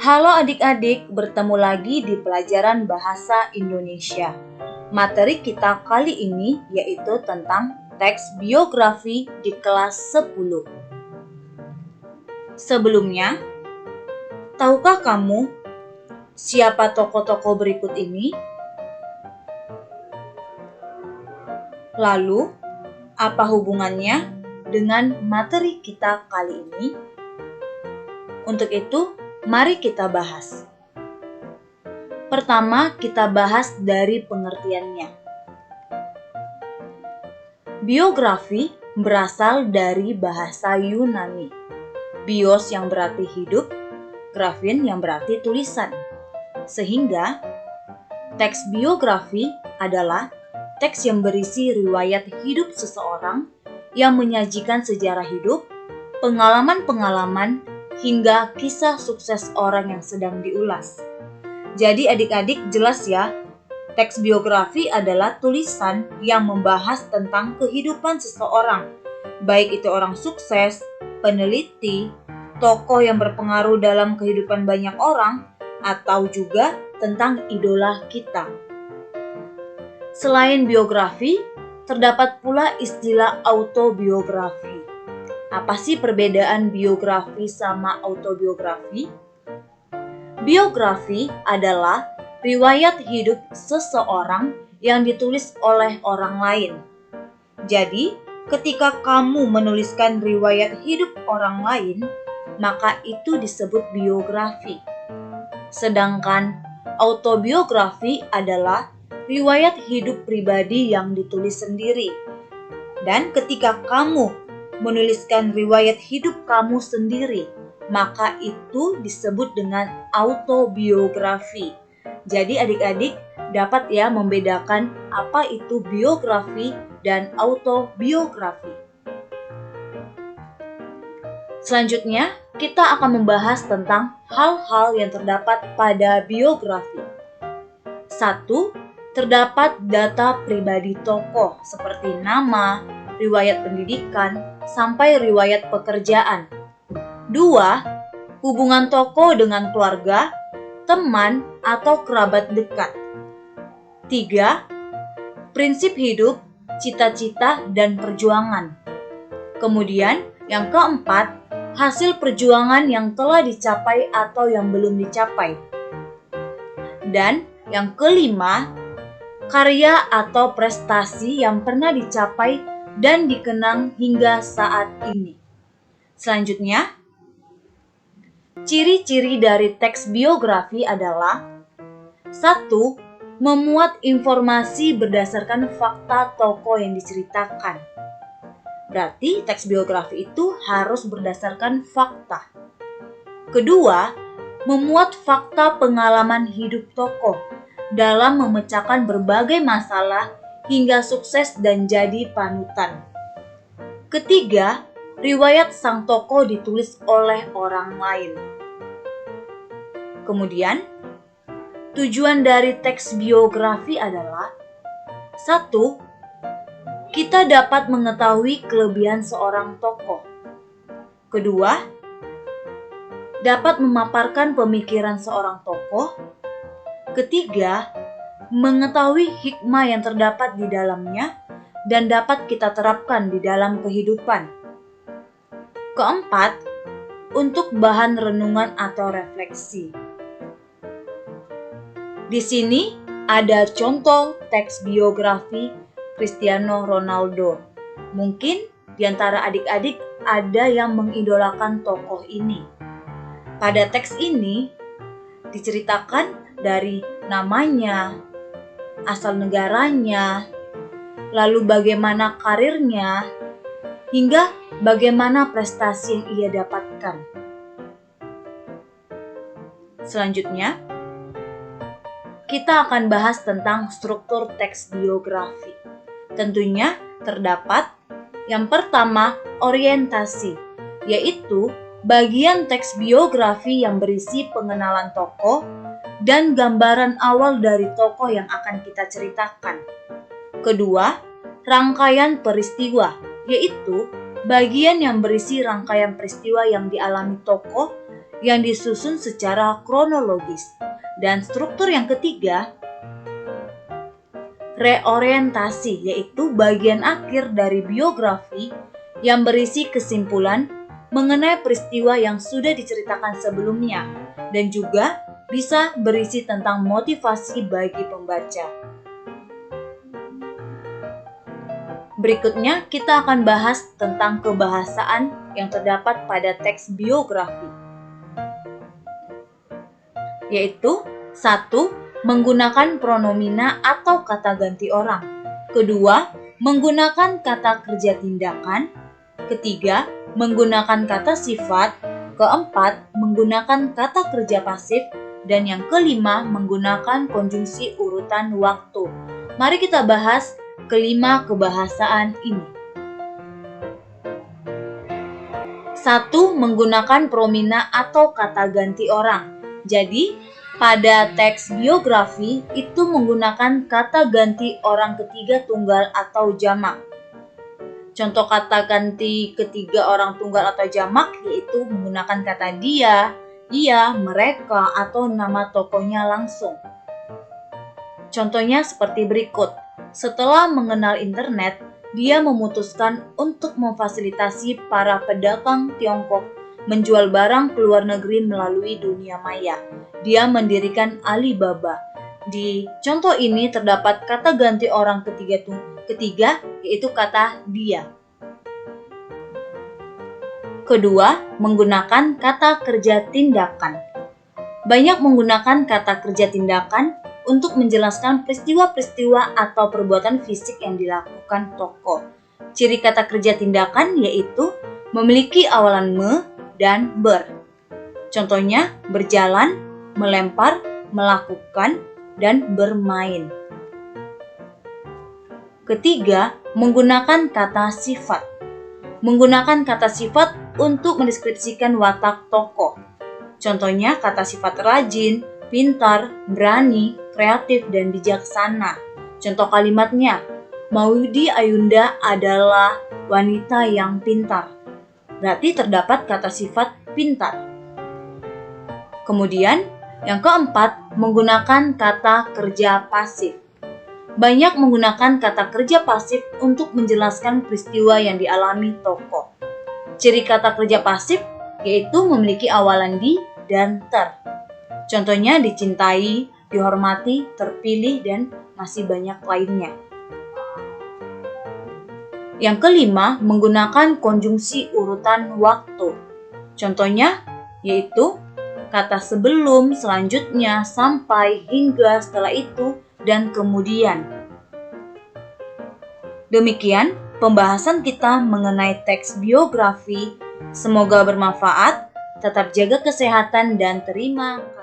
Halo adik-adik, bertemu lagi di pelajaran Bahasa Indonesia. Materi kita kali ini yaitu tentang teks biografi di kelas 10. Sebelumnya, tahukah kamu siapa tokoh-tokoh berikut ini? Lalu, apa hubungannya dengan materi kita kali ini? Untuk itu, mari kita bahas. Pertama, kita bahas dari pengertiannya. Biografi berasal dari bahasa Yunani. Bios yang berarti hidup, grafin yang berarti tulisan. Sehingga, teks biografi adalah teks yang berisi riwayat hidup seseorang yang menyajikan sejarah hidup, pengalaman-pengalaman, hingga kisah sukses orang yang sedang diulas. Jadi adik-adik jelas ya, teks biografi adalah tulisan yang membahas tentang kehidupan seseorang, baik itu orang sukses, peneliti, tokoh yang berpengaruh dalam kehidupan banyak orang, atau juga tentang idola kita. Selain biografi, terdapat pula istilah autobiografi. Apa sih perbedaan biografi sama autobiografi? Biografi adalah riwayat hidup seseorang yang ditulis oleh orang lain. Jadi, ketika kamu menuliskan riwayat hidup orang lain, maka itu disebut biografi. Sedangkan autobiografi adalah riwayat hidup pribadi yang ditulis sendiri. Dan ketika kamu menuliskan riwayat hidup kamu sendiri, maka itu disebut dengan autobiografi. Jadi adik-adik dapat ya membedakan apa itu biografi dan autobiografi. Selanjutnya, kita akan membahas tentang hal-hal yang terdapat pada biografi. 1. Terdapat data pribadi tokoh seperti nama, riwayat pendidikan, sampai riwayat pekerjaan. 2. Hubungan tokoh dengan keluarga, teman, atau kerabat dekat. 3. Prinsip hidup, cita-cita, dan perjuangan. Kemudian, yang keempat, hasil perjuangan yang telah dicapai atau yang belum dicapai. Dan yang kelima, karya atau prestasi yang pernah dicapai dan dikenang hingga saat ini. Selanjutnya, ciri-ciri dari teks biografi adalah 1. Memuat informasi berdasarkan fakta tokoh yang diceritakan. Berarti teks biografi itu harus berdasarkan fakta. Kedua, memuat fakta pengalaman hidup tokoh dalam memecahkan berbagai masalah hingga sukses dan jadi panutan. Ketiga, riwayat sang tokoh ditulis oleh orang lain. Kemudian, tujuan dari teks biografi adalah 1. Kita dapat mengetahui kelebihan seorang tokoh. Kedua, dapat memaparkan pemikiran seorang tokoh. Ketiga, mengetahui hikmah yang terdapat di dalamnya dan dapat kita terapkan di dalam kehidupan. Keempat, untuk bahan renungan atau refleksi. Di sini ada contoh teks biografi Cristiano Ronaldo. Mungkin di antara adik-adik ada yang mengidolakan tokoh ini. Pada teks ini diceritakan dari namanya, asal negaranya, lalu bagaimana karirnya, hingga bagaimana prestasi yang ia dapatkan. Selanjutnya, kita akan bahas tentang struktur teks biografi. Tentunya terdapat yang pertama, orientasi, yaitu bagian teks biografi yang berisi pengenalan tokoh dan gambaran awal dari tokoh yang akan kita ceritakan. Kedua, rangkaian peristiwa, yaitu bagian yang berisi rangkaian peristiwa yang dialami tokoh yang disusun secara kronologis. Dan struktur yang ketiga, reorientasi, yaitu bagian akhir dari biografi yang berisi kesimpulan mengenai peristiwa yang sudah diceritakan sebelumnya dan juga bisa berisi tentang motivasi bagi pembaca. Berikutnya kita akan bahas tentang kebahasaan yang terdapat pada teks biografi, yaitu 1. Menggunakan pronomina atau kata ganti orang. Kedua, menggunakan kata kerja tindakan. Ketiga, menggunakan kata sifat. Keempat, menggunakan kata kerja pasif. Dan yang kelima, menggunakan konjungsi urutan waktu. Mari kita bahas kelima kebahasaan ini. 1. Menggunakan promina atau kata ganti orang. Jadi, pada teks biografi itu menggunakan kata ganti orang ketiga tunggal atau jamak. Contoh kata ganti ketiga orang tunggal atau jamak yaitu menggunakan kata dia, ia, mereka, atau nama tokohnya langsung. Contohnya seperti berikut. Setelah mengenal internet, dia memutuskan untuk memfasilitasi para pedagang Tiongkok menjual barang ke luar negeri melalui dunia maya. Dia mendirikan Alibaba. Di contoh ini terdapat kata ganti orang ketiga yaitu kata dia. Kedua, menggunakan kata kerja tindakan. Banyak menggunakan kata kerja tindakan untuk menjelaskan peristiwa-peristiwa atau perbuatan fisik yang dilakukan tokoh. Ciri kata kerja tindakan yaitu memiliki awalan me dan ber. Contohnya berjalan, melempar, melakukan, dan bermain. Ketiga, menggunakan kata sifat. Menggunakan kata sifat untuk mendeskripsikan watak tokoh. Contohnya kata sifat rajin, pintar, berani, kreatif, dan bijaksana. Contoh kalimatnya, Maudy Ayunda adalah wanita yang pintar. Berarti terdapat kata sifat pintar. Kemudian, yang keempat, menggunakan kata kerja pasif. Banyak menggunakan kata kerja pasif untuk menjelaskan peristiwa yang dialami tokoh. Ciri kata kerja pasif yaitu memiliki awalan di dan ter. Contohnya dicintai, dihormati, terpilih, dan masih banyak lainnya. Yang kelima, menggunakan konjungsi urutan waktu. Contohnya yaitu kata sebelum, selanjutnya, sampai, hingga, setelah itu, dan kemudian. Demikian pembahasan kita mengenai teks biografi. Semoga bermanfaat. Tetap jaga kesehatan dan terima kasih.